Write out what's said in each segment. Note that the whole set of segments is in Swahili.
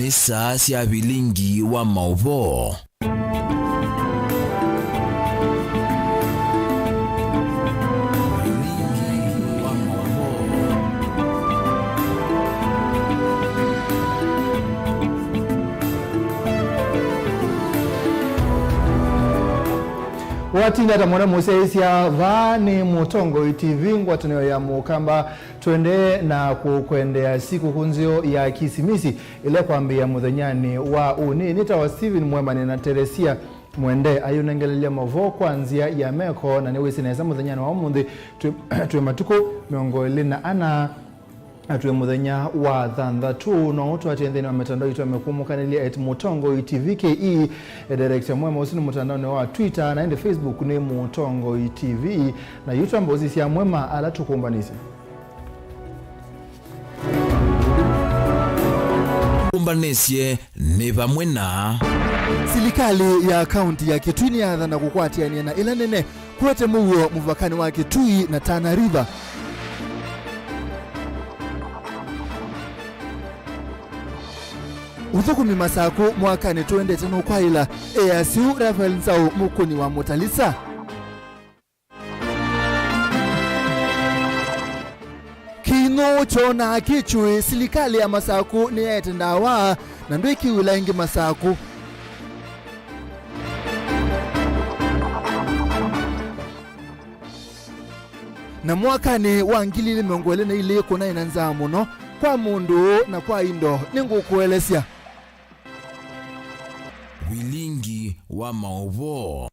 nisa sia Vilingi wa Mauvoo. Watinda tamona museisia vani mutongo TV ngwatanio ya mukamba twende na kukwendea siku kunzio ya kisimisi ile kwambia muthenyani wa uni nita wa Steven MUEMA na Teresia mwende ayunengelelia Mauvoo kwanzia ya meko na niwisi na muthenyani wa umundi tuwe matuko miongo na ana atuwe muthenya wa thanthatu no twatendeni wa mitandao itu amekumukanelia @mutongo TV KE director MUEMA usini mutandao wa Twitter na ende Facebook ni Mutongo TV na YouTube mbozisi ya MUEMA ala tukumbanisi kumbanesie ni pamwe na serikali ya kaunti ya Kitui ya na kukwatiania na ila nene kwete muwo muvakani wa Kitui na Tana River. Uthukumi masaku mwakani tuende tano kwa ila ASU Rafael Nsau mukuni wa Mutalisa. Kino chona kichwe serikali ya masaku ni yatendawa na ndo ikiwila ingi masaku. Na mwakani wangilili miongole na ile kuna inanza muno kwa mundu na kwa indo ningu kuelesya Vilingi wa Mauvoo.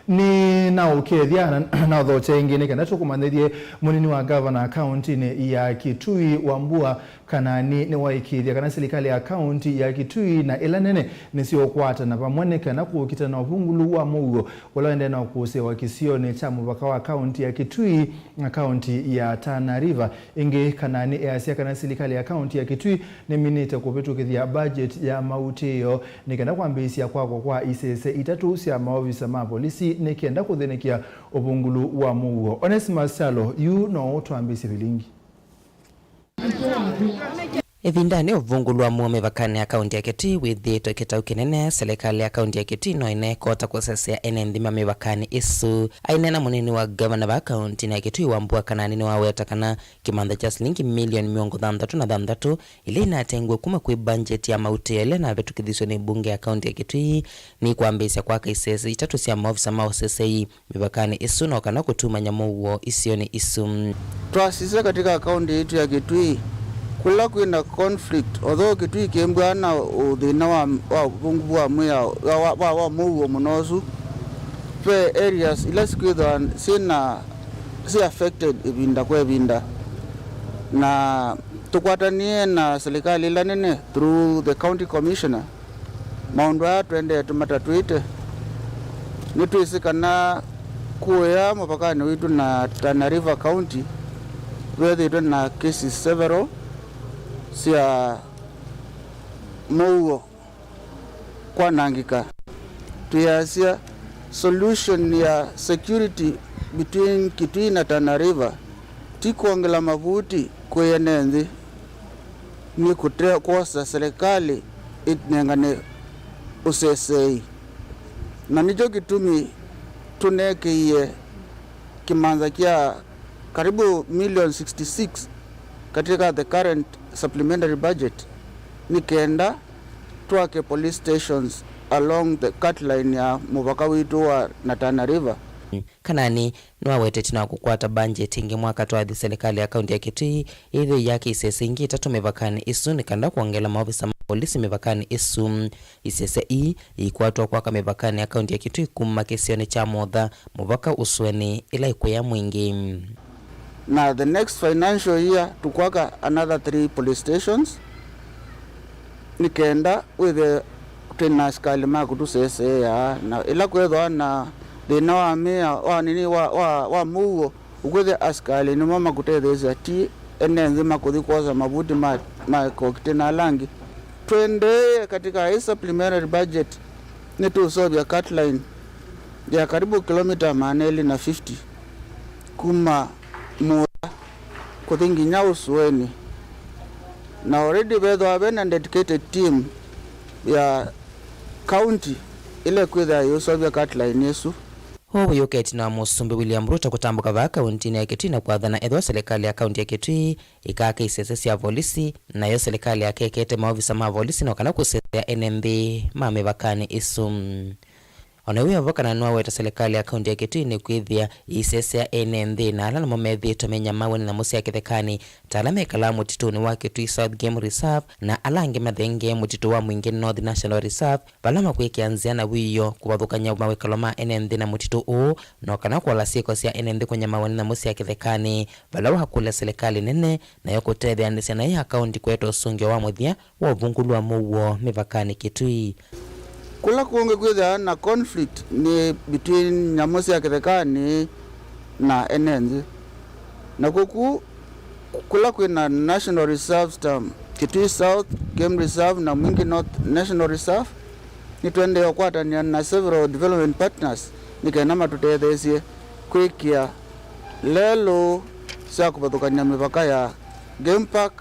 ni na ukethia na dhoche ingine kana tukumanithie munini wa governor county ni ya Kitui Wambua kanani ni waikithia kana serikali ya county ya Kitui na ila nene nisio kwata na pamwene kana kuukita na uvungulu wa Mauvoo wala ende na kusewa kisio ni cha mupaka wa county ya Kitui na county ya Tana River inge kanani asia kana serikali ya county ya Kitui ni minite kupetukithia budget ya mauteo ni kana kwambisia kwa isese itatu sia maofisa ma polisi nikienda kuthenikia ubungulu wa Mauvoo. Onesimus Salo you know twambisi Vilingi Evindani uvungulu wa muome vakani ya kaunti ya Kitui withito kitau kinene serikali ya kaunti ya Kitui no ine kota kusesea ene nthima mivakani isu ainena munini wa governor wa kaunti ya Kitui Wambua kanani ni waweta kana kimantha cha shilingi milioni miongo thanthatu ile inatengwa kuma kwi budget ya mautele na vetukithisyo ni bunge ya kaunti ya Kitui ni kuambisya kwa kaisesi itatu sia maofisa maosesei mivakani isu no kana kutuma nyamuwo isioni isu twasise katika kaunti yetu ya Kitui kula kwina conflict although Kitui kembwana uthina wa bungu wa mwya wa Mauvoo munosu pe areas ila sikwitha si affected ibinda kwa ibinda na tukwatanie na serikali ila nene through the county commissioner maundu ya twende tumatatuite nitwisikana kuya mapakani witu na Tana River County whether na cases several sia Mauvoo kwa nangika tuyasia solution ya security between Kitui na Tana River tikuongela mavuti kweyenenzi ni kutea kosa serikali itnengane usesei na nijo kitumi tunekeiye kimantha kia karibu million 66 katika the current supplementary budget nikenda twake police stations along the cut line ya mupaka witu wa Tana River kanani nwawetete na kukwata budget ingi mwaka twathi serikali ya kaunti ya Kitui ile yake isese ingi itatu mivakani isu nikanda kuongela maofisa polisi mivakani isu isese ikwatwa kwa mivakani ya kaunti ya Kitui kuma kesioni cha modha muvaka usweni ila ikuya mwingi na the next financial year tukwaka another 3 police stations nikenda with the tena askali makutu sese ya na ila kwethwa na thina wa mea wa nini wa Mauvoo ukwethe askali ni mama kutethesa ti ene nzima kuthikoza mavuti ma kokitena langi twende katika hii supplementary budget nitusovya cut line ya karibu kilomita 450 kuma kuthingi nyausueni na already betho abena dedicated team ya county ile kwitha yusovya catline yesu Huyu yuketi na musumbi William Ruto kutambuka va kaunti ya Kitui na kuadhana edwa serikali ya kaunti ya Kitui ikaka isesesi ya polisi na yo serikali ya kekete maofisa ma polisi na kana kusesea NND mame vakani isum. Onewe avokana nwa weta serikali ya kaunti ya Kitui ni kwithia isesea NND na ala na momethi tomenya maweni na musi ya kithekani talame kala mutituni wa Kitui South Game Reserve na alange mathenge mutitu wa mwingi North National Reserve balama kwikianzia na wiyo kubathukanya mawekalo ma NND na mutitu u no kana kwala siko sia NND kwenye maweni na musi ya kithekani balawa hakule serikali nene na yoko tethia ndisia na ya kaunti kwetu usungio wa muthia wa uvungulu wa Mauvoo mivakani Kitui. Kula kuonge kwitha na conflict ni between nyamusi ya kithekani na NND na kuku kula kwina National Reserve stam Kitui South Game Reserve na Mwingi North National Reserve ni twende yokwatania na several development partners nikena matutethesie kwikia lelo sa kubathukania mipaka ya game park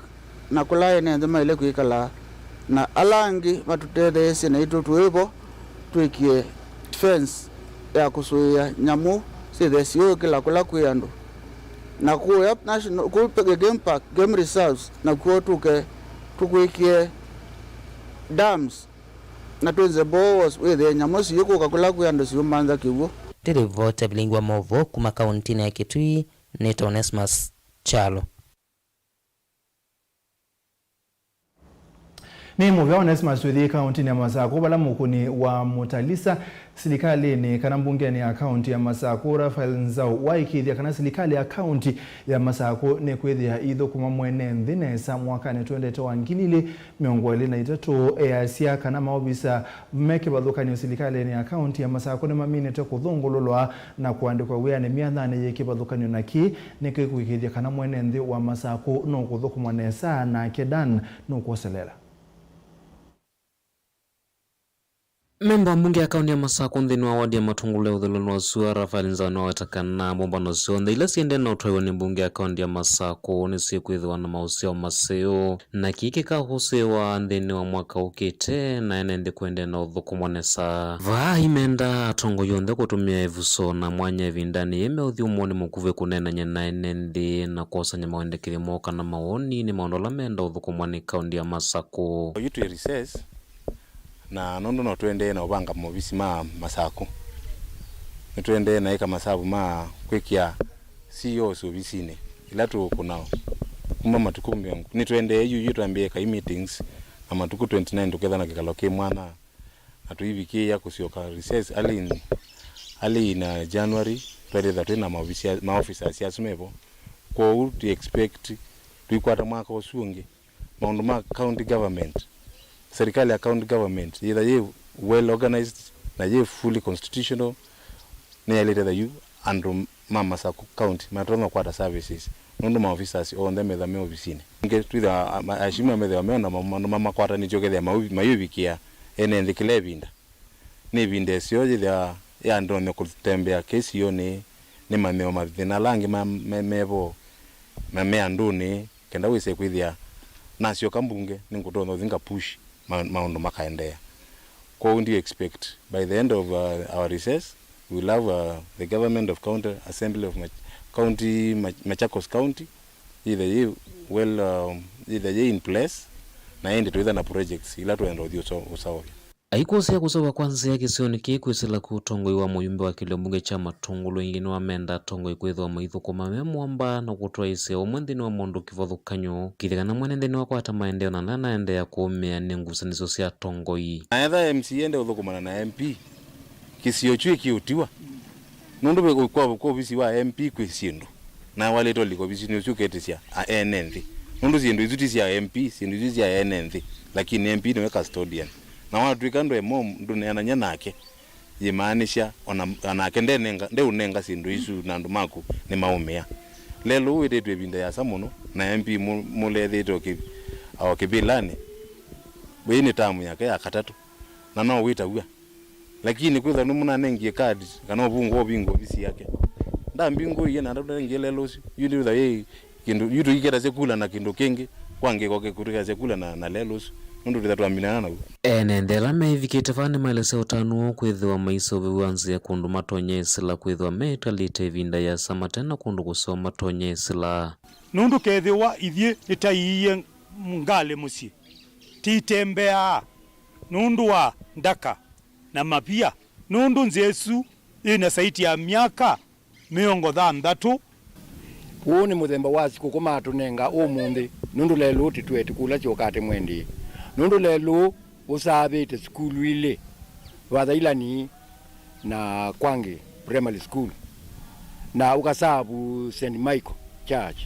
na kula NND maile kwikala na alangi matutethesie na itu tuivo twikie fence ya kusuia nyamu sithesio kila kula kwiandu na kuya national kupege game park game reserves na kuo tukwikie dams na tuze bows with nyamu sio kula kwiandu sio manza kiwo. Vote Vilingi wa Mauvoo kuma kaunti ya Kitui ni Onesmus Chalo. Ni Mauvoo Onesmus withi kaunti ya Masako bala mukuni wa mutalisa serikali ni kana mbunge ni akaunti ya Masako Rafael Nzau waikithia kana serikali ya kaunti ya Masako ne kwithia itho kuma mwene nthine mwaka ne twendete wa ngilili miongo ile na itatu easia kana maobisa meke bathukani serikali ni akaunti ya Masako ne maminete kuthungululwa na kuandikwa wiane miathane yeke bathukani na ki ne kwikithia kana mwene nthi wa Masako no kuthukuma nesa na kedan no kuoselela. Memba mbunge ya kaunti ya Masako nthini wa wadi ya matungule uthululu wa sua Rafael Nzau na watakana bombano sionde ila siende na utoiwa ni mbunge ya kaunti ya Masako ni sikwithiwa na mausio maseo na kiki kahusiwa nthini wa mwaka ukite na NND kwende na uthukumwa nesa vaa imenda atongo yonthe kutumia evuso na mwanya evindani yeme uthi umwoni mukuve kunenanya na NND na kosanya mawendekire moka na maoni ni maondola menda uthukumwa ni kaunti ya Masako yutu recess na nondo no twende na ubanga mobisi ma Masako twende na eka masabu ma kwikia CEO so bisine ila tu kunao kuma matukumbi yangu ni twende yu tuambie kai meetings ama tuku 29 together na kikaloke mwana atuivikie ya kusioka recess ali na January twende that na ma officers ya sumevo kwa to expect tuikwata mwaka osungi maundu ma county government serikali ya county government either ye well organized na ye fully constitutional na ya leader you and Masako county matoma kwata services nondo ma officers on them the me officine nge tu da ashima me the me na mama kwata ni joge ya mayubikia NND kilebinda ni binde sio ya ndo ne kutembea kesi yone ni mameo mathina langi mevo mame anduni kenda wise kwithia nasio kambunge ningutono thinga push maondo makaendea kwa undi expect by the end of our recess we will have the government of county assembly of county Machakos county either in place na end to either na projects ila to endo dio usawa aikusia kusawa kwanza ya kisioni kikwisila kutongoiwa muyumbe wa kile mbunge cha matungulu ingine wa menda tongo ikwithwa maithuko mamemwamba na kutwa ise omwenthini wa mundu kivothukanyo kithigana mwene nthini wa kwata maendeo na nanaende ya kuumia ni ngusaniso sia tongoi aitha MC ende uthukumana na MP kisio chui kiutiwa nundu kwa ofisi wa MP kwisindu na wale to liko bisi ni uketisia NND nundu sindu izutisia MP sindu izutisia NND lakini MP ni custodian na watu ikando emo ndune ananya nake yimaanisha anake nde unenga sindu isu na ndumaku ni maumia lelo wete twebinda ya samuno na MP mulethe kibilani bwini tamu yake ya katatu na no wita uya lakini kwitha numuna nengie cards kana obungo obingo bisi yake nda mbingo yena ndo nengie lelo yuni witha kindu yutu ikera sekula na kindu kingi kwange koke kutika sekula na lelos nundu tutatuambiana na enendela meivikite vani maelese utanu kwithiwa maiso viwanzia kundu matonyesila kwithiwa metalite vinda ya samatena kundu kusoma matonyesila nundu kethiwa ithie nitaiye ngale musi titembea nundu wa ndaka na mapia nundu nzesu ina saiti ya miaka 60 huu ni muthemba wa siku kuma tunenga umuthi nundu lelu titweti kula chokate mwendi nundu lelu usabite skulu ile wathailani na Kwange primary school na ukasabu St. Michael Church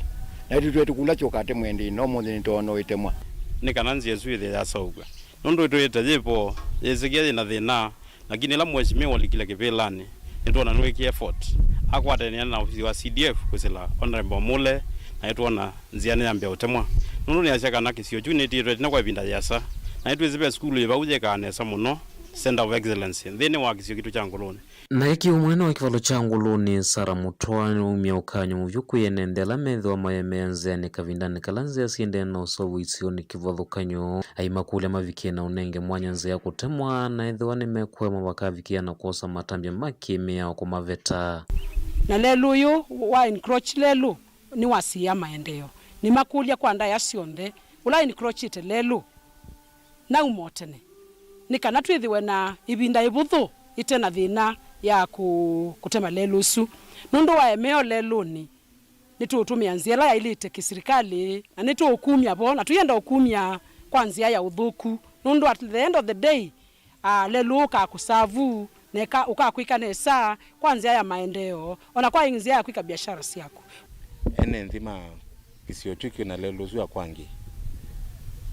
na titweti kula chokate mwendi no muthi nitono itemwa nikananzi yesu ile ya sauga nundu twete jipo yezikia na thina lakini la mheshimiwa likila kipelani nitona nweki effort akwatania na ofisi wa CDF kusela honorable mule na itona nziane yambia utemwa nundu ni ashaka na kisio unity rate na kwa vinda yasa na itu zibe school iba uje kanesa muno center of excellence thini wa kisio kitu cha nguluni na iki umwene wa kivalo cha nguluni Sara Mutwani umya ukanyo muvyuku yenendela metho wa mayemenzeni kavindani kalanzi ya siende na usovu isio ni kivathukanyo aimakule mavikie na unenge mwanya nze ya kutemwa na edhiwa ni mekwema wakavikia na kuosa matambia makimia wako maveta na lelu yu wa encroach lelu ni wasiya maendeo ni makulia kwa nda ya sionde ula encroach ite lelu na umotene nikana twithiwe na ibinda ibuthu ite na thina ya kutema lelusu nundu wa emeo leluni nitutumia nziela ya ilite kisirikali na nitu ukumya bo na tuyenda ukumya kwa nzia ya udhuku nundu at the end of the day lelu ka kusavu neka ukakwika nesa kwa nzia ya maendeo ona kwa nzia ya kwika biashara siako ene nthima kisio chuki na lelusu ya Kwange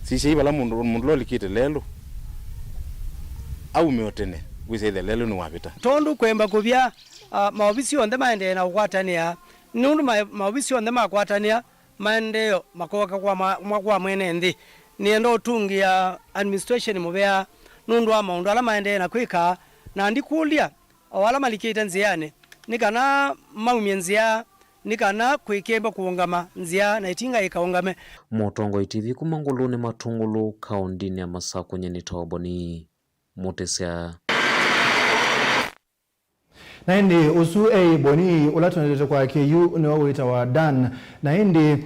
sisi bala mundu lolikite lelu au meotene wise lelu ni wapita tondu kwemba kubya maobisi onde maende na kwatania nundu maobisi onde makwatania maendeo makoka kwa mwene ndi niendo tungia administration mubea nundu wa maundu ala maende na kwika na ndikulia wala malikite nziane nikana maumye nzia nikana kwikemba kuungama nzia na itinga ikaungame Motongo TV kumanguluni matungulu kaundini ya Masako nyeni toboni mutesya na hindi usu boni ulatunelete kwa KU ni wawita wa Dan na hindi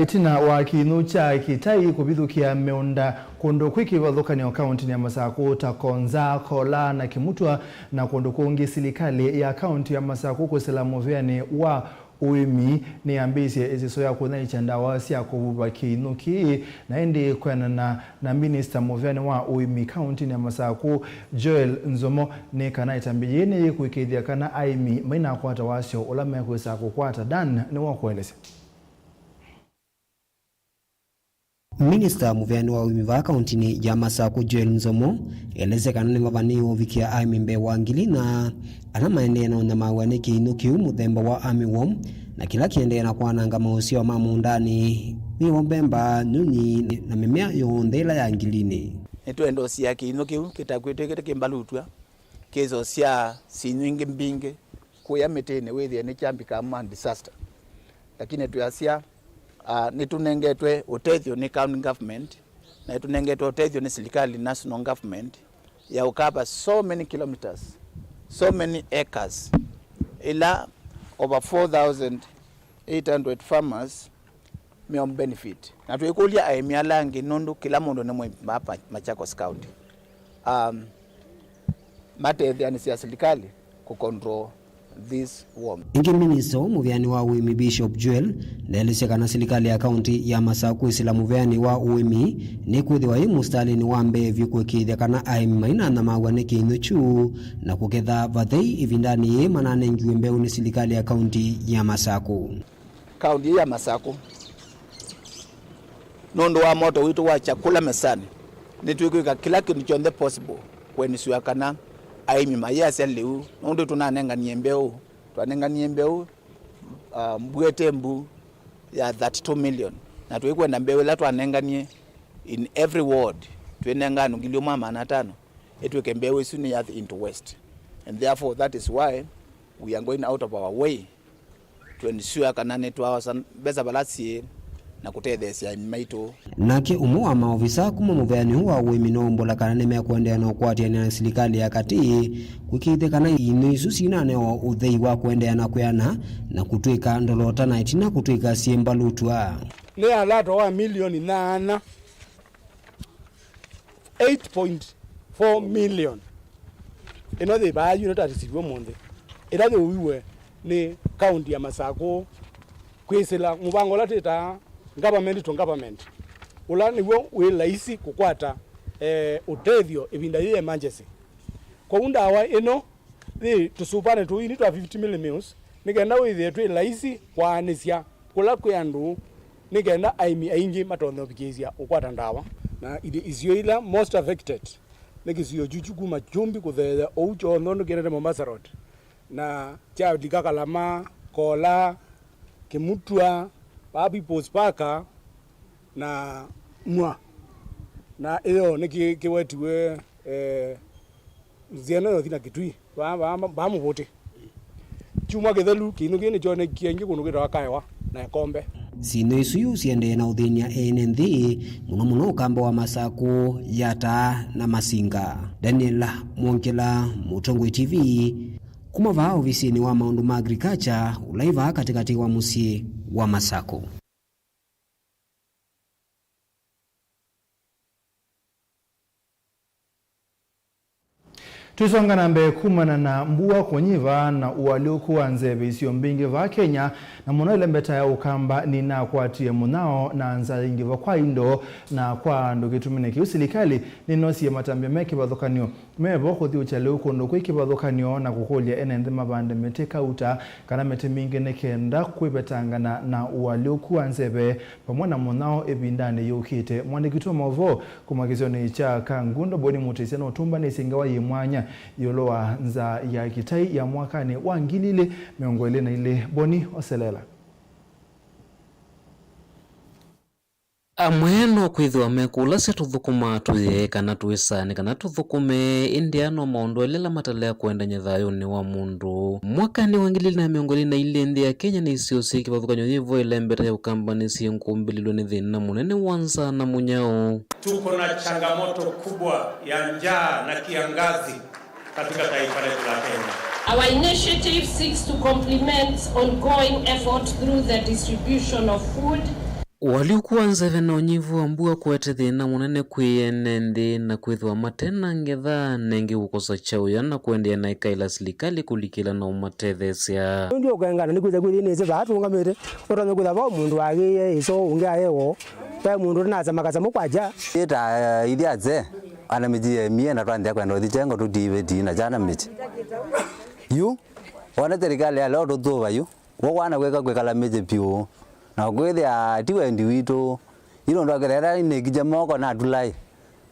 itina wa kinu cha kitai kubithukia meonda kondo kwiki wathukani wa kaunti ya Masako takonza kola na kimutwa na kondo kuongi silikali ya kaunti ya Masako kusela muvyani wa uimi ni ambisi eziso ya kuna ichanda wasi ya kububa kinuki na hindi kwena na minister muvyani wa uimi kaunti ya Masako Joel Nzomo ni kana itambiyeni kuikidhia kana aimi maina kwata wasio ulame kwesa kukwata Dan ni wakuelese Minister muvyani wa uimi wa kaunti ya Masako Joel Nzomo eleze kanone mabani uvikia aimi mbe wangili na anamaende na unamawane kiinuki muthemba wa armyworm na kila kiende na kwananga mausio wa mamundani miwombemba nuni na mimea yondela ya ngilini netwendo sia kiinuki kitakwete kimbalutwa kezo sia sinyingi mbinge kuya metene wethi ni chambika man disaster lakini tuyasia nitunengetwe utethio ni county government na tunengetwe utethio ni serikali national government ya ukaba so many kilometers so many acres ila over 4,800 farmers may benefit na tuikulia aimia langi nundu kila mundu ni mwimba Machakos County matethia ni sia serikali kucontrol this worm. Ingi minister muvyani wa uimi Bishop Joel ndelise kana serikali ya kaunti ya Masako isila muvyani wa uimi ni kuthiwa mustali wa mbevi kwikithia kana aimi maina na mawane kinuchu na kuketha vathei ivindani manane ngiwe mbeu ni serikali ya kaunti ya Masako. Kaunti ya Masako nondo wa moto witu wa chakula mesani nituikuika kila kitu chonde possible kweni suya kana aimi mayasi leu nondo tunanenga niembeu twanenga niembeu mbwete mbu ya 32 million na tuikwenda mbeu la twanenga nie in every ward twenenga ngilio mama na 5 etweke mbeu isuni ya into west and therefore that is why we are going out of our way ensure kana ne twaosa beza balasi na kutethesia maito nake umwe wa maofisa kuma muveani wa wiminombola kana nimekuendea na kwatiania na serikali ya kati kwikithe kana ino isu sinaneo uthei wa kuendea na kuyana na kutwika ndolota na itina kutwika siembalutwa le alato wa milioni 8.4 million ino the ba unit atisibwo monde ira the wiwe ni county ya Masako kwisela mubangola teta government to government ulani we laisi kukwata utethio ibinda ile emergency kwa undawa ino the tusupane tu ini to 50 million nigenda withe tu laisi kwa anisia kula kyandu nigenda aimi aingi matondo bikizia ukwata ndawa na izio ila most affected nikizio jujuku majumbi kuthe oucho nondo gerere Mombasa road na cha dikakalama kola kimutwa babi pospaka na mwa na iyo niki kiwetiwe ziana yo thina kitui ba muvote chuma gethelu kinu gini chone kiengi kunu gira kaiwa na kombe sino isu siende na udhinia NND muno ukamba wa Masako yata na Masinga. Daniela Mwonkela, Mutongwe TV, kumava ofisini wa maundu ma agriculture ulaiva katikati wa musi wa Masako. Tusonga na mbe kumana na mbua konyiva na uwaliokuwa nzebe isio mbingi va Kenya na muno ile mbeta ya ukamba ni na kuatie munao na anza ingi va kwa indo na kwa ndo gitumine kiusilikali ni nosi ya matambia meki badhokanio mebo kuthi uchale uko ndo kwiki badhokanio na kukolia enende mabande meteka uta kana mete mingi nekenda kwibetangana na uwaliokuwa nzebe pamwana munao ebindane yukite mwandikitu Mauvoo kumakizioni cha kangundo boni mutisena utumba ni singawa yimwanya yoloa nza ya kitai ya mwakani wangilile miongole na ile boni oselela amweno kwithwa mekula sethuthukuma tuye kana tuisani kana tuthukume indiano maundu elela matalea kuendanya thayuni wa mundu mwakani wangilile na miongole na ile ndi ya Kenya ni isiosi kivathukanyo yivo ile mbeta ya ukamba ni sienkumbililo ni thina munene wanza na munyao. Tuko na changamoto kubwa ya njaa na kiangazi katika taifa letu la Kenya. Our initiative seeks to complement ongoing efforts through the distribution of food. Waliokuwa nzeve na unyivu ambua kuwete thina munene kwiyenendi na kwithwa matena ngetha nengi ukosa chauya na kuendea na ikaila silikali kulikila na umatethesia. Ndio kwengana ni kuza kwithini ese batu ngamete otonye kutha ba mundu agiye iso ungia yewo pa mundu naza makaza mukwaja ita iliaze ana miji mie na twande kwenda thichengo tudive dina jana miji yu ona serikali ya leo tutuva yu wona kwekala miji pio na kwethia tiwe ndi witu ilo ndo gerera ine kijamoko na tulai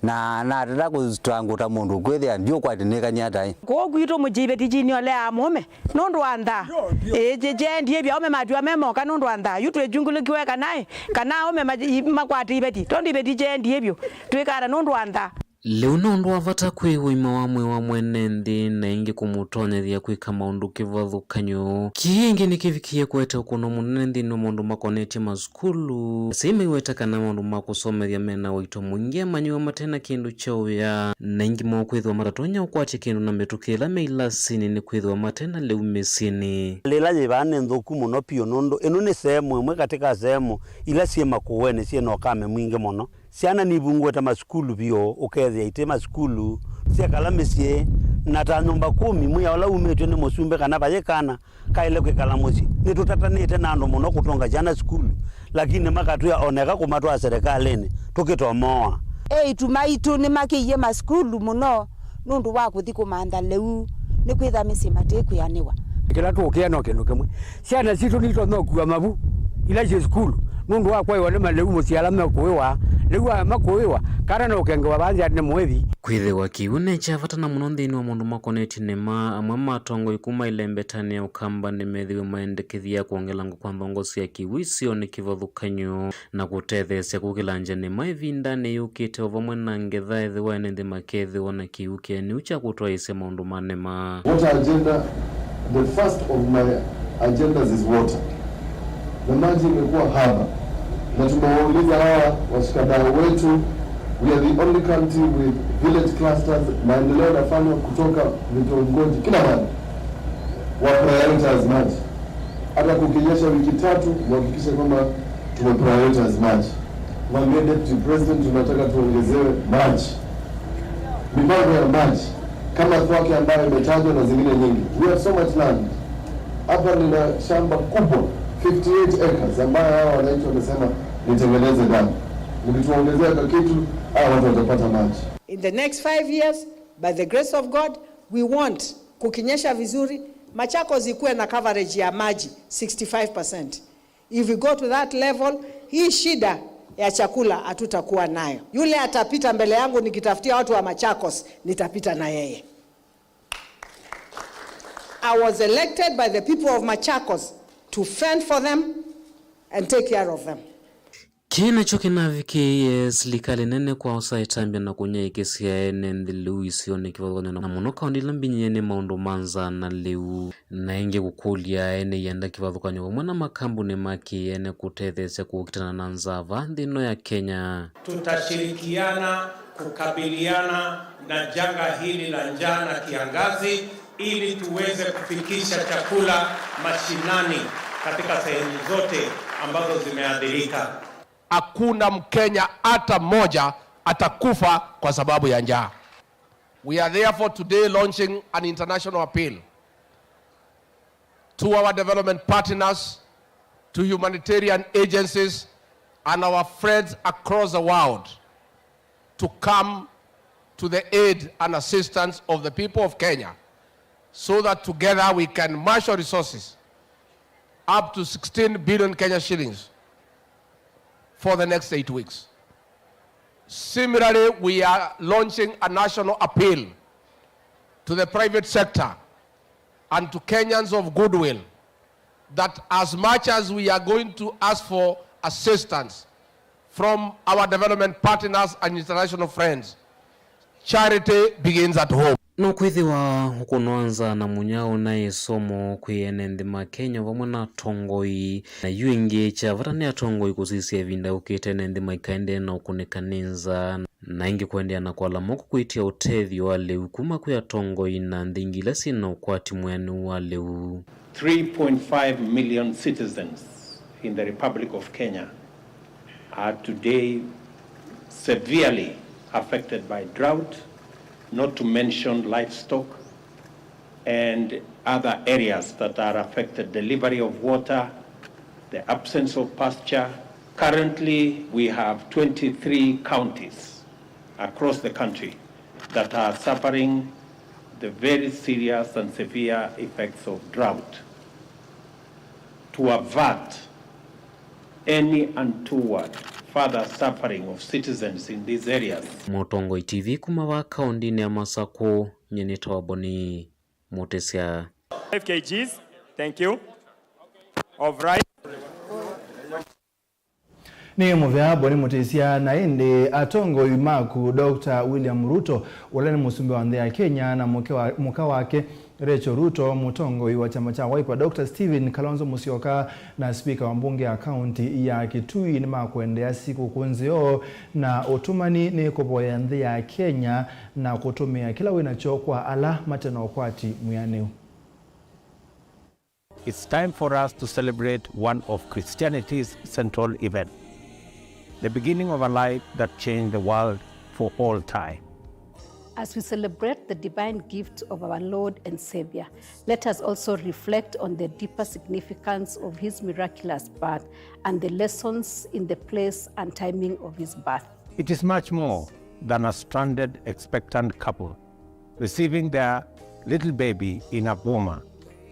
na tata kutwanguta mundu kwethia ndio kwatinekanya tai ko gwito mujibe tijini ole amome nondo anda je ndiye bya ome matwa memo kanondo anda yutwe jungulukiwe kanae kana ome makwati ibeti tondi ibeti je ndiye byo twekara nondo anda leo nondo avata kwiwe imawamwe wa mwenendi na ingi kumutonyethia kwika maundu kivathukanyo kiingi nikivikie kwete ukuno munendi no mundu makoneti maskulu sima iweta kana mundu makusomethia mena waito mwingi manyiwa matena kindu chauya na ingi mwakwithwa matatonya ukwache kindu na metukila meilasini ni kwithwa matena leu mesini lela jivane nthuku muno pio nondo eno ni sehemu imwe katika sehemu ila siema kuwene siena okame mwingi muno siana nibungweta maskulu pio ukethia ite maskulu siakala mesie na ta nyumba 10 muya wala umetwe ni musumbe kana bayekana kaile kwekala musi nitutatanite na andu muno kutonga jana skulu lakini makatu ya oneka kumatwa serikalini tukitomoa tumaitu ni makiye maskulu muno nundu wa kuthi kumanda leu ni kwitha misima tekuyaniwa kila tukia no kindu kimwe siana situ nito no kuwa mabu ila je skulu nundu wa kwa wale maleu musiala makuwa leu makuwa kana no kenga wabanza ne mwethi kwithiwa kiune chavatana muno nthini wa mundu makoneti nema amwe matongo ikuma ile mbetani ya ukamba nimethiwe maendekithia kuongela kwa nthongosi ya kiwisio ni kivathukanyo na kutethesia kukilanja nema ivindani yukite ovamwe na ngetha ethiwa enethi makethiwa na kiukia ni ucha kutwaisya maundu manema. Water agenda, the first of my agendas is water. na maji imekuwa haba, na tumewauliza hawa washikadau wetu. We are the only country with village clusters. Maendeleo yanafanywa kutoka vitongoji kila mahali, wa prioritize maji. Hata kukinyesha wiki 3 muhakikishe kwamba tumeprioritize maji. Mwambie Deputy President tunataka tuongezewe maji, mipango ya maji kama kwake ambayo imetajwa na zingine nyingi. We have so much land. Hapa nina shamba kubwa 58 acres ambayo hawa wananchi wamesema nitengeneze damu. Mkituongezea kwa kitu hawa watu watapata maji. In the next 5 years, by the grace of God, we want kukinyesha vizuri Machakos ikuwe na coverage ya maji 65%. If we go to that level, hii shida ya chakula hatutakuwa nayo. Yule atapita mbele yangu nikitafutia watu wa Machakos, nitapita na yeye. I was elected by the people of Machakos to fend for them and take care of them. Kina choke na viki serikali nene kwa usaitambia na kunya ikesi ya ene ndilu isione kivathone na munoka ondila mbinyene maundu manza na liu na inge kukulia ene yenda kivathukanyo kwa mwana makambuni maki ene kutethesya kukitana na nzava ndino ya Kenya. Tutashirikiana kukabiliana na janga hili la njaa na kiangazi ili tuweze kufikisha chakula mashinani katika sehemu zote ambazo zimeathirika. Hakuna Mkenya hata mmoja atakufa kwa sababu ya njaa. We are therefore today launching an international appeal to our development partners, to humanitarian agencies and our friends across the world to come to the aid and assistance of the people of Kenya so that together we can marshal resources up to 16 billion Kenya shillings for the next 8 weeks. Similarly, we are launching a national appeal to the private sector and to Kenyans of goodwill that as much as we are going to ask for assistance from our development partners and international friends, charity begins at home. No kwithiwa hukunoanza na munyao na isomo kuyene ndima Kenya vamwe na tongoi na yuingi cha vatani ya tongoi kusisia vinda ukite na ndima ikaende na ukunekanenza na ingi kuendea na kwa lamoko kuitia utethi wale ukuma kuya tongoi na ndingila sina ukwati mwenu wale 3.5 million citizens in the Republic of Kenya are today severely affected by drought, not to mention livestock and other areas that are affected, delivery of water, the absence of pasture. Currently, we have 23 counties across the country that are suffering the very serious and severe effects of drought. To avert any untoward further suffering of citizens in these areas. Motongoi TV kumawa kaundi ni amasako nyene tawaboni motesia 5 kgs, thank you, of rice. Ni muvyabo ni mutesia na ende atongo imaku Dr. William Ruto wala ni musumbi wa ndea Kenya na muka wake Rachel Ruto mutongo wa chama cha Wiper Dr. Stephen Kalonzo Musyoka na speaker wa mbunge ya kaunti ya Kitui ni makuendea siku kunzio na otumani ni kuboya ndea Kenya na kutumia kila winacho kwa ala matena okwati muyaneu. It's time for us to celebrate one of Christianity's central events, the beginning of a life that changed the world for all time. As we celebrate the divine gift of our Lord and Savior, let us also reflect on the deeper significance of his miraculous birth and the lessons in the place and timing of his birth. It is much more than a stranded, expectant couple receiving their little baby in a boma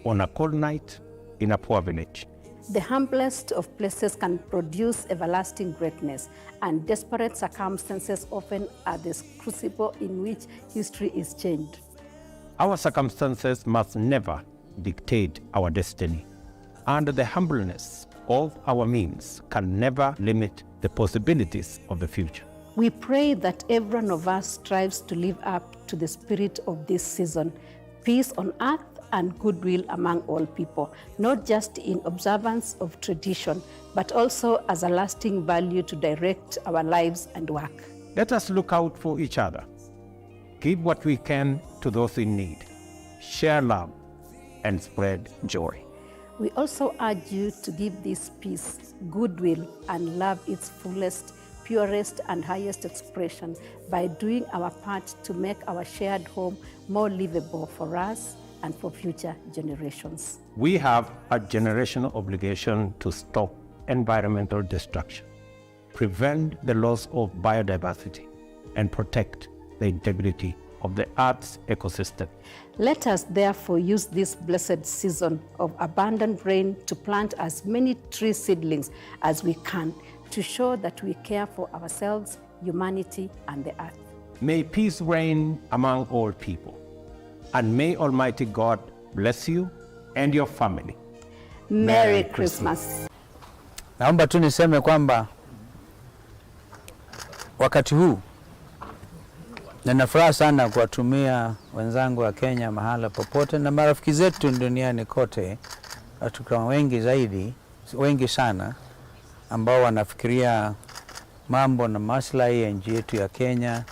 on a cold night in a poor village. The humblest of places can produce everlasting greatness, and desperate circumstances often are the crucible in which history is changed. Our circumstances must never dictate our destiny, and the humbleness of our means can never limit the possibilities of the future. We pray that every one of us strives to live up to the spirit of this season, peace on earth and goodwill among all people, not just in observance of tradition, but also as a lasting value to direct our lives and work. Let us look out for each other. Give what we can to those in need. Share love and spread joy. We also urge you to give this peace, goodwill, and love its fullest, purest, and highest expression by doing our part to make our shared home more livable for us and for future generations. We have a generational obligation to stop environmental destruction, prevent the loss of biodiversity, and protect the integrity of the Earth's ecosystem. Let us therefore use this blessed season of abundant rain to plant as many tree seedlings as we can to show that we care for ourselves, humanity, and the earth. May peace reign among all people, and may Almighty God bless you and your family. Merry Christmas. Naomba tu niseme kwamba wakati huu nina furaha sana kuwatumia wenzangu wa Kenya mahala popote na marafiki zetu duniani kote, watu wengi sana ambao wanafikiria mambo na maslahi ya nchi yetu ya Kenya.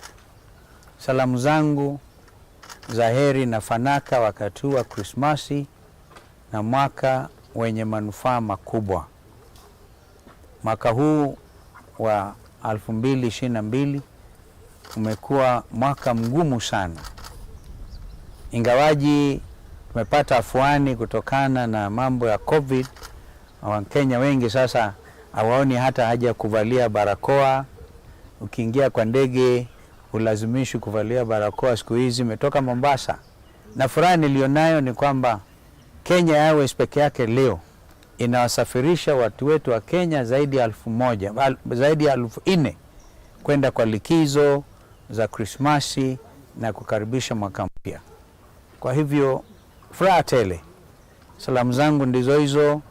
Salamu zangu za heri na fanaka wakati huu wa Krismasi na mwaka wenye manufaa makubwa. Mwaka huu wa 2022 umekuwa mwaka mgumu sana. Ingawaji tumepata afuani kutokana na mambo ya COVID, Wakenya wengi sasa hawaoni hata haja kuvalia barakoa. Ukiingia kwa ndege ulazimishwi kuvalia barakoa siku hizi. Imetoka Mombasa, na furaha nilionayo ni kwamba Kenya Airways peke yake leo inawasafirisha watu wetu wa Kenya zaidi ya 4,000 kwenda kwa likizo za Krismasi na kukaribisha mwaka mpya. Kwa hivyo furaha tele. Salamu zangu ndizo hizo,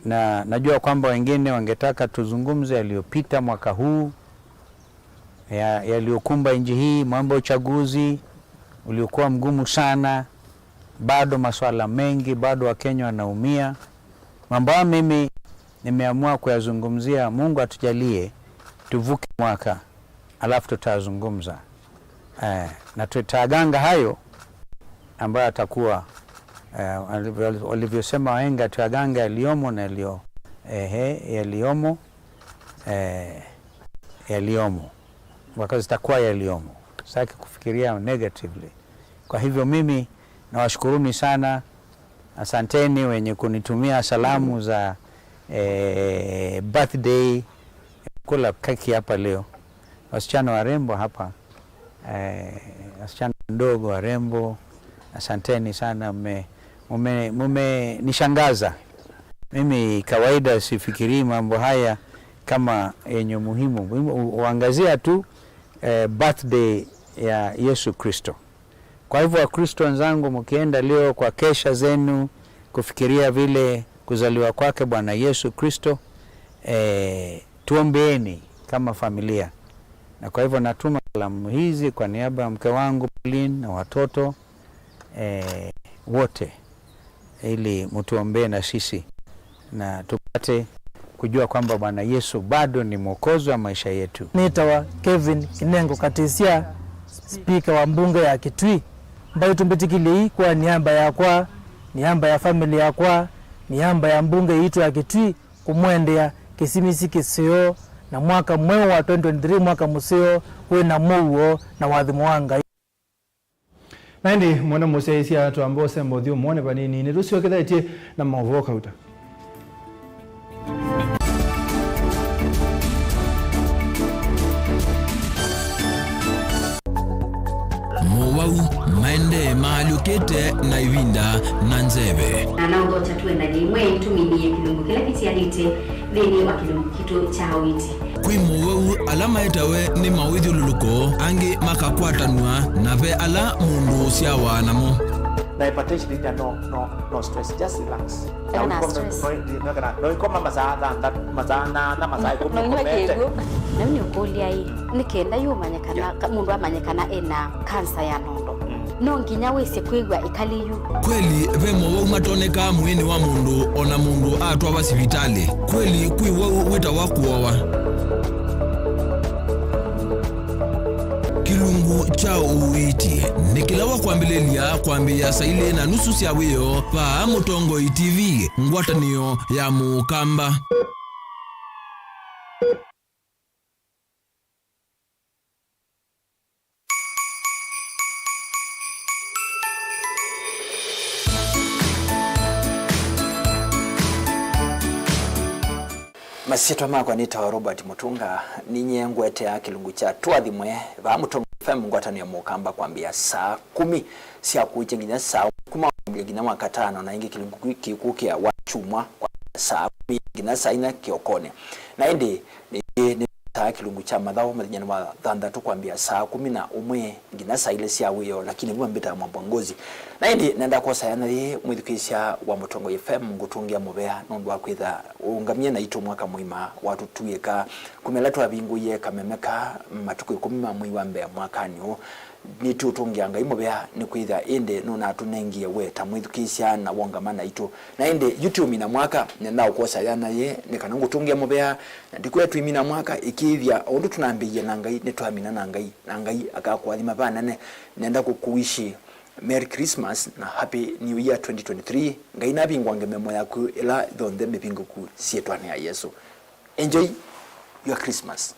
na najua kwamba wengine wangetaka tuzungumze yaliyopita mwaka huu, yaliyokumba nchi hii. Mambo ya uchaguzi uliokuwa mgumu sana, bado masuala mengi, bado Wakenya wanaumia. Mambo haya mimi nimeamua kuyazungumzia. Mungu atujalie tuvuke mwaka, alafu tutazungumza na tutaganga hayo ambayo atakuwa walivyosema wahenga, tutaganga yaliyomo na yaliyomo wakati zitakuwa yaliyomo. Sitaki kufikiria negatively. Kwa hivyo mimi nawashukuruni sana. Asanteni wenye kunitumia salamu za birthday. Kula keki hapa leo. Wasichana warembo hapa, wasichana ndogo warembo, asanteni sana. Mume nishangaza. Mimi kawaida sifikiri mambo haya kama yenye muhimu. Uangazia tu birthday ya Yesu Kristo. Kwa hivyo Wakristo wenzangu, mkienda leo kwa kesha zenu kufikiria vile kuzaliwa kwake Bwana Yesu Kristo, tuombeeni kama familia. Na kwa hivyo natuma salamu hizi kwa niaba ya mke wangu Pauline na watoto wote, ili mtuombee na sisi na tupate kujua kwamba Bwana Yesu bado ni mwokozi wa maisha yetu. Nitawa Kevin Kinengo Katisia, speaker wa mbunge ya Kitui, ambayo tumbetikili kwa niaba yakwa, niaba ya familia yakwa, niaba ya mbunge yetu ya Kitui kumwendea kisimisi kisio na mwaka mwema wa 2023, mwaka musio we na Mauvoo na wathimu wanga. Naindi mwana museisi atu ambao sembo thiu mwone panini nirusio kithaiti na Mauvoo kauta. Mauvoo maende maalukete na ivinda na nzeve. Na naudo tatuenda ni mwe tuminiye kilungu kila kitianite dhini wa kilungu kitu cha hawiti. Kwi Mauvoo alama etawe ni mawidhi ululuko angi makakwatanua na ve ala mundu siawa namo. Na hypertension is no stress, just relax. No stress. No koma mazana na mazai ko komete. Na ni ukolia hii nikenda yumanyekana mundu amanyekana ena cancer ya nondo. no nginya wese kwigwa ikaliyu kweli vemo umatoneka mwini wa mundu ona mundu atwa basivitali kweli kwiwa wita wakuowa kilungu cha uiti nikilawa kwambilelia kwambia saile na nusu sia wiyo pa Mutongo TV ngwatanio ya Mukamba. Masito makwa nita Robert Mutunga ninye ngwete ya kilungu cha twathimwe va Mutongo FM ngwatano ya Mukamba kwambia saa 10 sia kuichenginya saa 10 ngina mwaka 5 na ingi kilungu kikuki ya wachumwa kwa saa 10 ngina saa 4 kiokone na indi ni saa kilungu cha madhao madhinyana wa thandatu kwambia saa 11 ngina saa ile sia wiyo lakini mwambita mwambongozi na indi nenda kwa sayana ye mwithikisha wa Mutongo FM ngutungia mubea nondu wa kwitha ungamie na itu mwaka muima watu tuweka kumelatu wa bingu ye kamemeka matuku 10 mwi wa mbea mwakani ni tutungia ngai mubea ni kwitha inde nuna tunengie weta mwithikisha na wongamana itu na inde YouTube na mwaka nenda kwa sayana ye nikana ngutungia mubea ndikuya tuimina mwaka ikithia ondu tunambiye na ngai nitwamina na ngai akakwathima bana nenda kukuishi Merry Christmas na Happy New Year 2023. Ngai na bingwange memo yaku ila thonde mepingo ku sietwane ya Yesu. Enjoy your Christmas.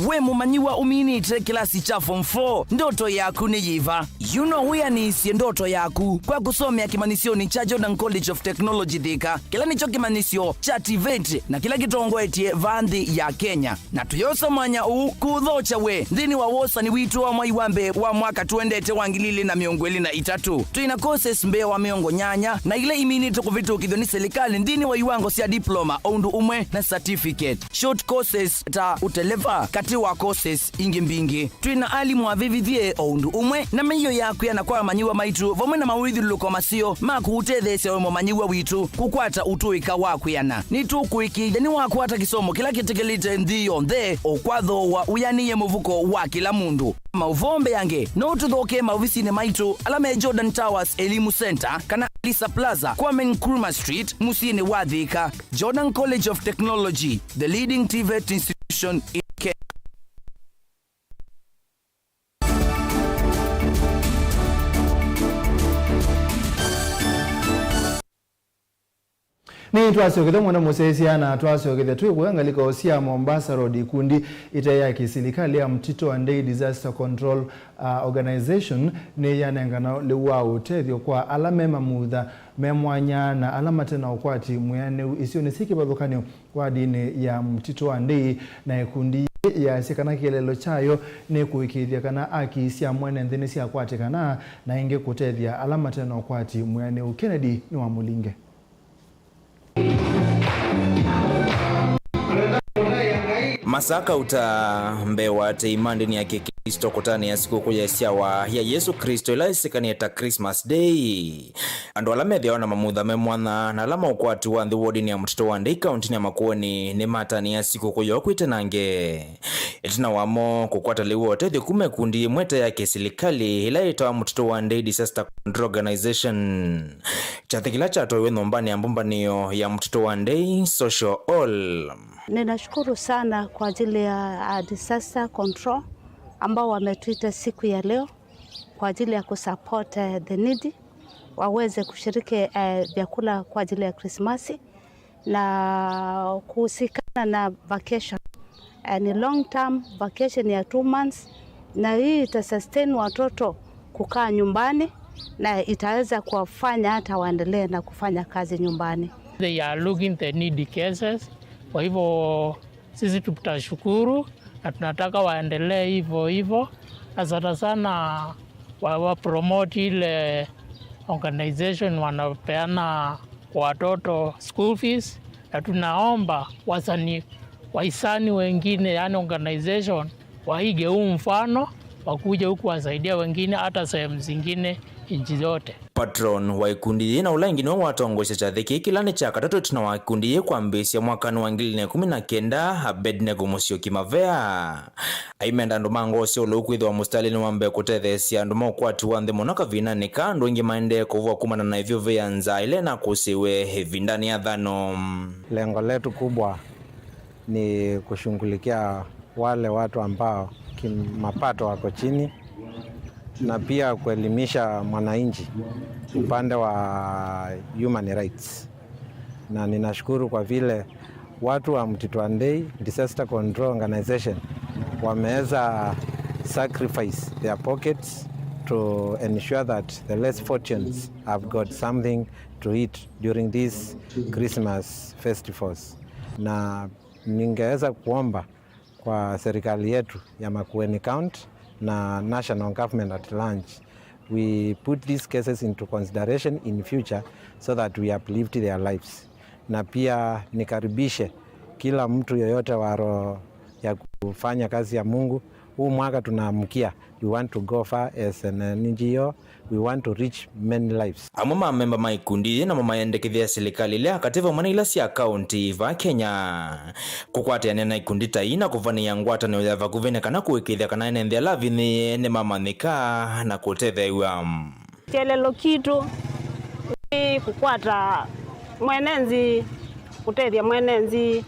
We mumanyiwa uminite kilasi cha form 4 ndoto yaku ni yiva. You know where ni isi ndoto yaku kwa kusomea kimanisioni cha Jordan College of Technology Thika. Kila nicho kimanisio cha TVET na kila kitongo etie vandhi ya Kenya. Na tuyoso mwanya kudhocha we ndini wa wosa ni witu wa mwaiwambe wa mwaka tuendete wangilili na miongweli na itatu. Tuina courses mbea wa miongo nyanya na ile iminite kuvitu kidhoni selikali ndini wa iwango siya diploma ondu umwe na certificate. Short courses ta uteleva kati wa courses ingi mbingi. Tuina alimu wa vivithie ondu umwe na meyo yaku ya nakwa manyiwa maitu vomwe na mawidhi luko masio maku utethese wemo manyiwa witu kukwata utuika waku yana. Nitu kuiki jani waku hata kisomo kila kitekelite ndiyo ndhe okwatho wa uyaniye muvuko wa kila mundu. Mauvombe yange no tuthoke maovisine maitu alame Jordan Towers Elimu Center kana Lisa Plaza Kwame Nkrumah Street musine wa Thika. Jordan College of Technology, the leading TVET institution in Kenya. Ni twasiokitha mwana musesia na twasiokitha tuikuangaliko sia Mombasa Road ikundi itaya kisilikali ya Mtito and Day Disaster Control Organization ni yanengana liwa utethio kwa alame mamutha memwanya na alama tena ukwati muyane isio nisiki badhukanyo kwa dini ya Mtito and Day na ikundi ya sikana kielelo chayo ni kuikithia kana akisia mwene nthini sia kwati kana na inge kutethia alama tena ukwati muyane Kennedy ni wa Mulinge. Masaka utambewa teimande ni ya Kristo kutani ya siku kuja siawa ya Yesu Kristo ila isikani eta Christmas Day. Ando alame dhiawana mamutha memwana na alama ukwati wa the ward ni ya Mtito and Day County ya Makueni ni mata ni ya siku kuja kuite nange. Itina wamo kukwata liwote the kume kundi mweta ya kisilikali ila ita wa Mtito and Day Disaster Control Organization. Chathikila chato we nombani ya mbumba niyo ya Mtito and Day Social All. Ninashukuru sana kwa ajili ya disaster control ambao wametuita siku ya leo kwa ajili ya kusupport the needy waweze kushiriki vyakula kwa ajili ya Krismasi na kuhusikana na vacation. Ni long term vacation ya 2 months na hii itasustain watoto kukaa nyumbani na itaweza kuwafanya hata waendelee na kufanya kazi nyumbani. They are looking the needy cases. Kwa hivyo sisi tutashukuru na tunataka waendelee hivyo asante sana wa promote ile organization wanapeana kwa watoto school fees na tunaomba wahisani wengine yani organization waige huu mfano wakuje huku wasaidia wengine hata sehemu zingine nchi zote. Patron wa ikundi na ula ingine watongosha cha thiki kilani cha katatu tina wa ikundi kuambisia mwakanu wa 2019 Abednego Musyoki Mavea aimenda ndumango sio lukwitho wa mustalini wambe kutethesia ndumo kwati wanthe monaka vinanika ndu ingi maende kuvua kumana na hivyo vianza ile na kusiwe vindani ya dhano. Lengo letu kubwa ni kushughulikia wale watu ambao mapato wako chini na pia kuelimisha mwananchi upande wa human rights. Na ninashukuru kwa vile watu wa Mtito Andei Disaster Control Organization wameweza sacrifice their pockets to ensure that the less fortunates have got something to eat during these Christmas festivals. Na ningeweza kuomba kwa serikali yetu ya Makueni County na national government at large, we put these cases into consideration in future so that we uplift their lives. Na pia nikaribishe kila mtu yoyote waro ya kufanya kazi ya Mungu. Huu mwaka tunaamkia, we want to go far as an NGO, we want to reach many lives. Amama memba maikundi na mama yendekithia serikali ile akativa manila si county va Kenya kukwate nena ikundi taina kuvania ngwata ne yava kuvene kana kuwekithia kana nendea lavi ne mama nika na kutethewa kelelo kitu ni kukwata mwenenzi utethia mwenenzi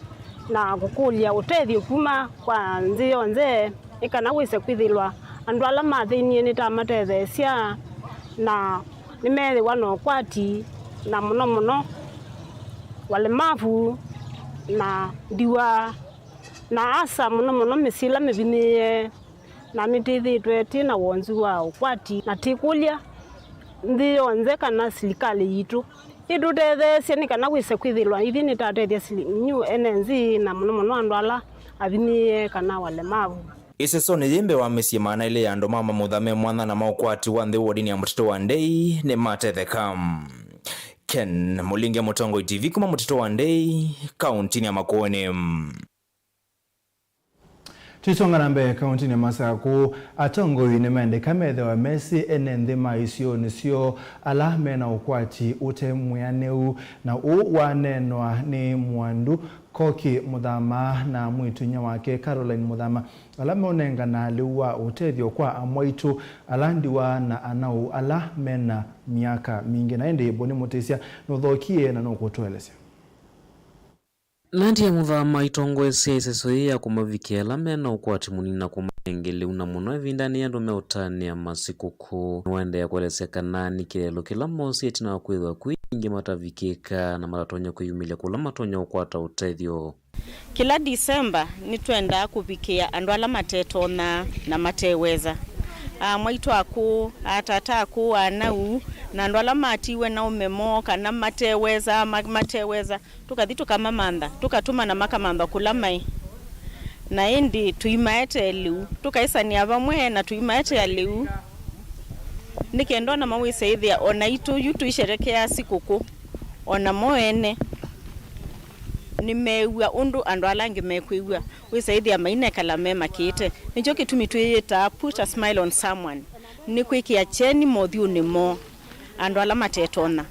na kukulia utethio kuma kwa nzio nze ikana wise kwithilwa andu ala mathini ni ta matethesia na nimethe wano kwati na muno walemavu na diwa na asa muno misila mebini na mitithitwe tina wonzu wa ukwati na tikulia ndio nze kana serikali yitu idutethesia ni kana wise kwithilwa ithi ni tatethesia new NNZ na muno andu ala avini kana walemavu. Iseso ni yimbe wa mesiemana ile ya ndo mama muthame mwana na maukwati wa nthi wodini ya Mtito Andei ni matethekam. Ken Mulinge Mutongo TV kuma Mtito Andei kaunti ya Makueni. Tisonga nambe kaunti ya Masako atongo ine mende kamethe wa mesi enende maisio nisio alame na ukwati ute mwianeu na wanenwa ni mwandu Koki Muthama na mwitunya wake Caroline Muthama alame onenga na aliwa utethio kwa amwaitu alandiwa na anau alame na miaka mingi na ende boni mutesia nuthokie na nukutuelesya. Nandi ya Muthama itongwesya iseso ya kumavikia alame na ukwati munina kumengele una muno evindani ya ndume utani ya masikuku nwende ya kueleseka nani kilelo kila mosi etina wakwithwa kuingi matavikika na maratonya kuyumilia kula matonya ukwata utethio. Kila Disemba nitwenda kuvikia andu ala mateto na mateweza. Mwaitu aku atata aku anau na andu ala matiwe na umemo kana mateweza tukathitu kama manda tukatuma na makamanda kulamai na indi tuimaete liu tukaisania vamwe na tuimaete liu nikendo na mawise ithia ona itu yutu isherekea sikuku ona moene nimewa undu andu alangi mekwiwa wisaidia maine kala mema kite nicho kitumi tuyita put a smile on someone ni kwikia cheni modhiu ni mo andu ala matetona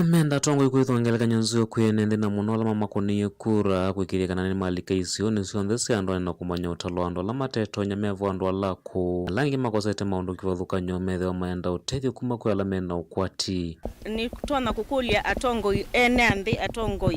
menda tongo ikuithongeleka nyonzio kwenende na muno ala mamakoni kura kwikiria kana ni malika isio ni sionthe andu na kumanya utalo andu ala mateto nyamevo andu ala ku langi makosete maundu kivathuka nyomethe wa maenda utethio kuma kwa ala mena ukwati ni kutona kukulia atongo ene anthi atongo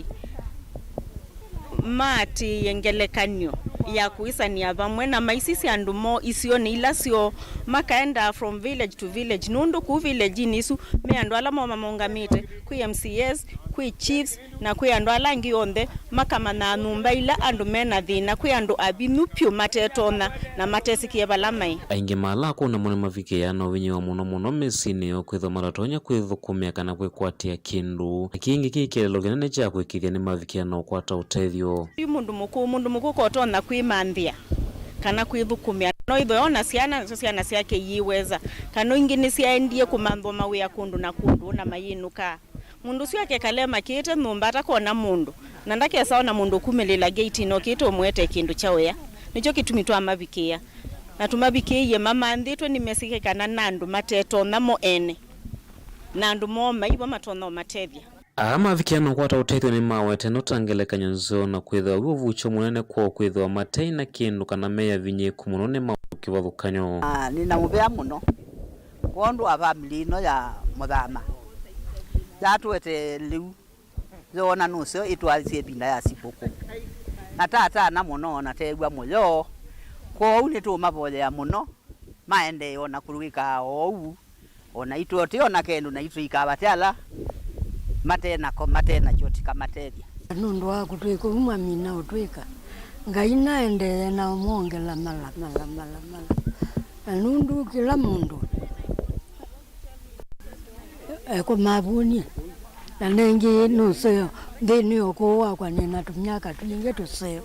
mati yengelekanyo ya kuisania vamwe na maisisi andu mo isio ni ilasio makaenda from village to village nundu ku village nisu me andu ala mama mongamite ku MCS ku chiefs na ku andu ala ngi onde makama na numba ila andu mena thina ku andu abinupyo matetona na matesikie balamai ainge mala ko na mone mavike ya no winyo muno mesini okwitho maratonya kwithukumia kana kwikwatia kindu kingi kikelo kinene cha kwikithia ni mavike na kwata utethio mundu muku kotona kwimanthia kana kwithukumia no itho ona ciana ciake yiweza kana ingini ciaendie kumambo mawia kundu na mayinuka mundu ciake kalema kite numba atakona mundu na ndake saona mundu kumelila gate no kito mwete kindu chaoya nicho kitumitwa mavikia na tumavikie mama nditwe nimesike kana nandu mateto na mo ene na andu moma ibo matono matethia amavikiano kwata uteithio ni mawete notangelekanya nzo na kwithwa vuvucho munene kwa kwithwa matei na kindu kana meya vinye kumuno ni maukivathukanyo nina muvea muno wondu wa family no ya muthama yatwete liu zona nucio itwalicie binda ya sikuku na tata na muno na tegwa muyo ko uni tu mabole ya muno maende ona kuruika ou ona itwote ona kenu na itwika batala matena ko matena choti kama tedia nundu wa kutwika umami na utwika ngaina ende na mongela mala nundu kila mundu eko mabuni na nengi nuseo ndeni okowa kwa nina tumyaka tuinge tuseo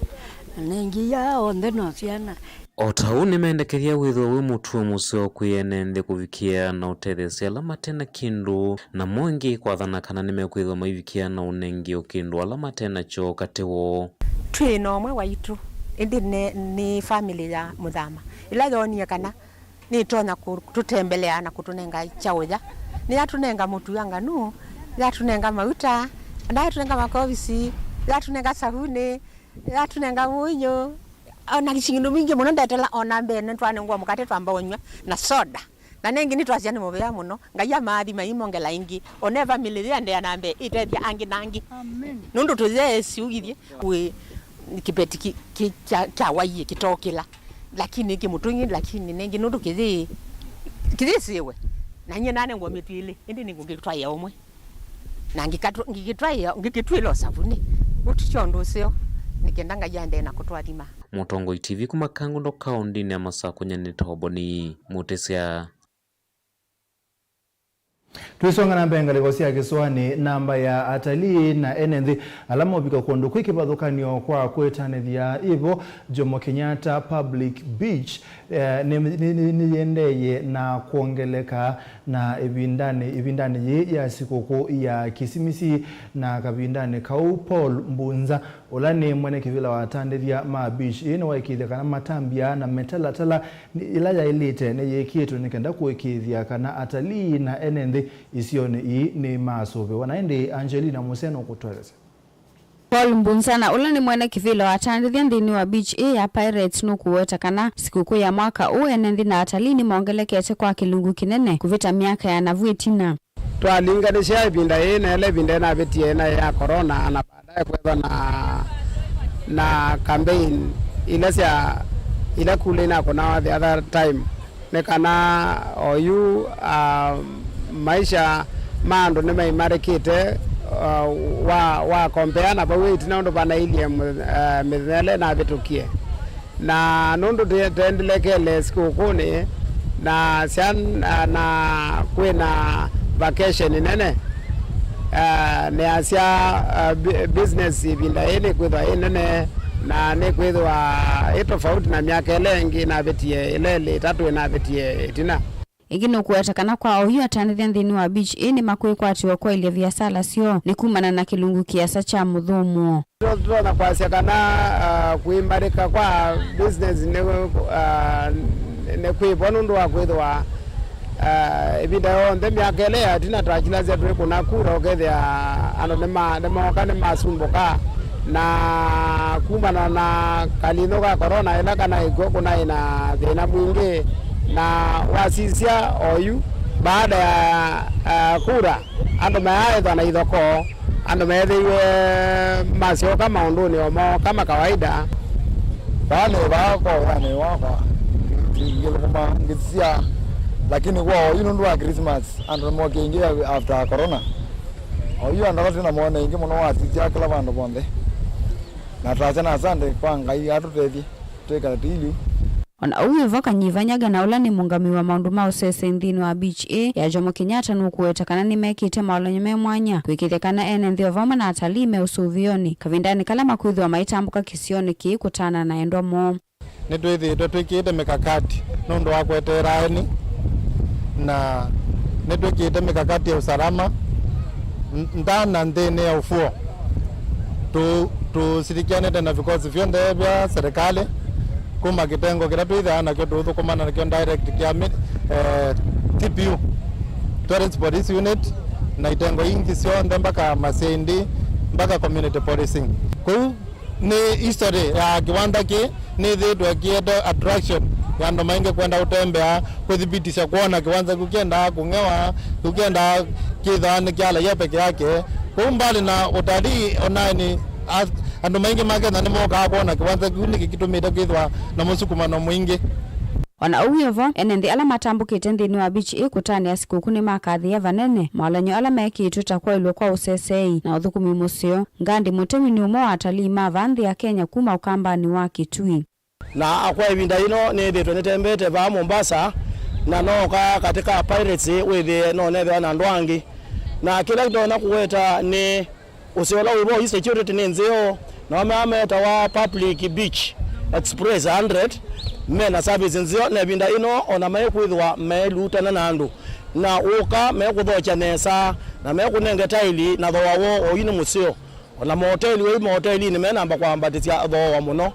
nengi ya onde no ciana otau nimendekeria withwa wi mutuo museo kuyene nthi kuvikia na utethesia ala matena kindu na mwengi kwathana kana nimekwithwa maivikia na unengi ukindu ala matena cho katiwo twino mwe waitu indi ni family ya muthama ila yonia kana ni tona kututembelea na kutunenga chauja ni yatunenga mutu yanga nu yatunenga mauta nda yatunenga makovisi yatunenga sabuni yatunenga munyo ona gishindu mingi muno ndatela ona mbene twane ngwa mukate twamba onywa na soda na nengi ni twasiani mubea muno ngaya mathi maimongela ingi one family ya nde anambe itethia angi nangi amen nundu tuze siugithie we kipeti cha waye kitokela lakini kimutungi lakini nengi nundu kizi siwe na nye nane ngwa mitwile indi ningukitwa ya omwe na ngikitwilo sabuni utichondo sio nikendanga yande na kutwathima Mutongo TV kumakangu ndo kaundi ni Masako nyene toboni mutesia Tuisonga na mbenga legosia kiswani namba ya atalii na enenthi alama ubika kondo kwikipathukanio kwa kwetanithia ivo Jomo Kenyatta Public Beach niyendeye na kuongeleka na ibindani ya sikuku ya Kisimisi na kabindani kau Paul Mbunza ulani mwene kivila watandithia ma beach ino waikithia kana matambia na metalatala ilaya ilite ne yekitu nikenda kuikithia kana atalii na enenthi isione hii ni masove wanaende Angelina Museno kutueleza Paul Mbunzana ula ni mwene kivilo atandithia nthini wa beach ya Pirates nukuweta kana sikukuu ya mwaka enenthi na atalii ni maongelekete kwa kilungu kinene kuvita miaka ya navuetina twalinganisha ibinda ina ile ibinda na betie na ya corona na baadaye kweva na campaign ile kule na kona the other time nekana oyu maisha mando nimeimarekete wa compare na bawe tinondo bana ile mezele na betukie na nondo tendelekele sikukuni na sian na kwena vacation nene ne asia business binda ene kwetha nene na ne kwetha tofauti na miaka lengi na betie ile tatu na betie tina igino kuetakana kwa oyu atanithia nthini wa beach ini makui kwatiwa kwa ile biasala sio ni kumana na kilungu kiasa cha muthumu na kwasia kana kuimarika kwa business ne kwibwa nundu wa kwithwa ibida onde miaka ile atina twachilazia twe kuna kura okethia ano ne masumbuka na kumana na kalino ka corona ila kana iko kuna ina thina mwingi na wasisia oyu baada ya kura ando maetha na ithoko ando methiwe masio kama unduni omo kama kawaida bale bako yani wako ngiloma ngisia lakini kwa oyu nundu wa Christmas ando mo kingi after corona oyu ando tena muone ingi muno wasisia kila bandu bonde na twachana asante kwa ngai atutethi tweka tilu ona uwe voka nyivanyaga na ula ni mungami wa maundu mao sese nthini wa beach ya Jomo Kenyatta nukuweta kana ni mekite maulanyume mwanya kwikithia kana enenthi ovama na atalii meusuvioni kavindani kala makuithi wa maitambuka kisioni kutana na endwa mo nitwithitwe twikite mikakati nundu wa kwetera eni na nitwikite mikakati ya usalama ndana nthini ya ufuo tusirikianite na vikosi vyonde vya serikali kuma kitengo kila tuitha na kio tuthukumana na kio direct kia TPU tourist police unit na itengo ingi sionde mpaka masendi mpaka community policing. Kwa ni history ya kiwanda ki ni dhidwa kiedo attraction ya ndo maingi kwenda utembea kuthibitisha kuona kiwanda kukienda kungewa kukienda kidhani kiala yepeke yake. Kwa mbali na utalii onani ando maingi magena ni moka kuona kiwanda kuni kitumite kithwa na musukumano mwingi. Ona uyevo enende ala matambukite nthini wa beach kutania siku ni makathi ya vanene malanyo ala mekitu takwa ilwa kwa usesei na uthukumi musio ngandi mutemi ni umo atalii mavanthi ya Kenya kuma ukambani wa Kitui na akwa ibinda ino ni thitwe nitembete va Mombasa na noka katika pirates withi no nethe na ndwangi na kila ndona kuweta ni usiola ubo hii security ni nzeo na ameta wa public beach express 100 mena service nzio na binda ino ona mekwithwa melutana na andu na uka mekuthocha nesa na mekunenge taili na thowawo oyini musio ona moteli we moteli ni mena amba kwambatithia thowa muno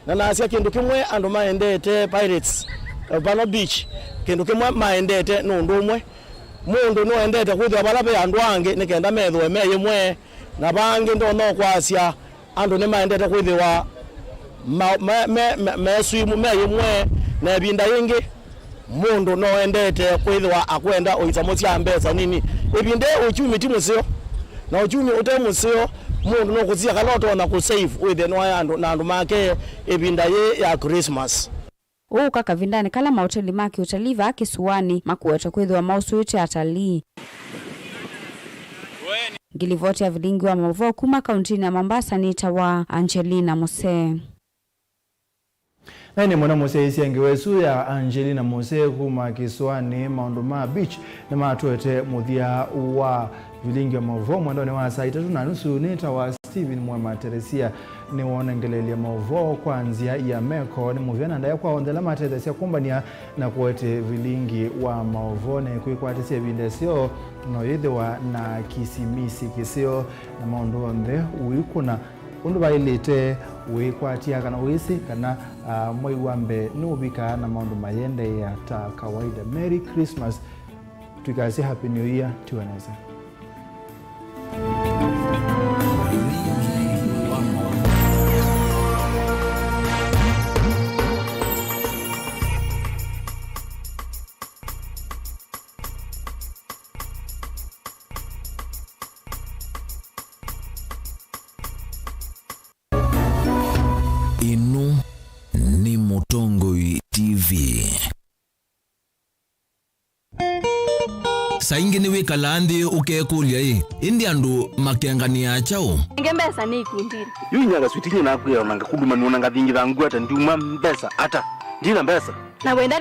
na nasia kindu kimwe andu maendete pirates pano beach kindu kimwe maendete nundu umwe mundu no endete kwithwa bala be andu angi nikenda methwe meye mwe na bangi ndo no kwasia andu ni maendete kwithwa swimu meye mwe na binda ingi mundu no endete kwithwa akwenda oitsamusia mbesa nini ibinde uchumi timusio na uchumi utemusio mundu no kuzia kaloto na kusave with no yandu na andu make ibinda ye ya Christmas. Uka kavindani kala mahoteli maki utaliva kisuani makuweta kwithwa mausuite atalii. Ngilivoti ya Vilingi wa Mauvoo kuma kauntini ya Mombasa ni tawa Angelina Mose. Na ni mwana Mose isi angewesu ya Angelina Mose kuma kisuani Maunduma Beach na matuete muthia wa Vilingi wa Mauvoo mwandoni wa saa 3:30 nita wa Steven MUEMA Teresia ni wonengeleli Mauvoo kwanzia ya meko ni muviana ndaya kwa ondela matethesia kumbania na kuwete Vilingi wa Mauvoo na kuikwatisia bindesio no yithwa na kisimisi kisio na maundu onthe uikuna undu bailite wikwatia kana wisi kana mwai wambe nubika na maundu mayende ya ta kawaida. Merry Christmas, tukasi Happy New Year tuaneza. Inu ni Mutongoi TV. Saingi ni wika landi ukekulia indi andu makengania chao. Ngembesa ni kundini. Yu nyaga switini na kuya onanga kuduma nuna nga vingi dhangu ata ndiuma mbesa ata ndina mbesa. Na wenda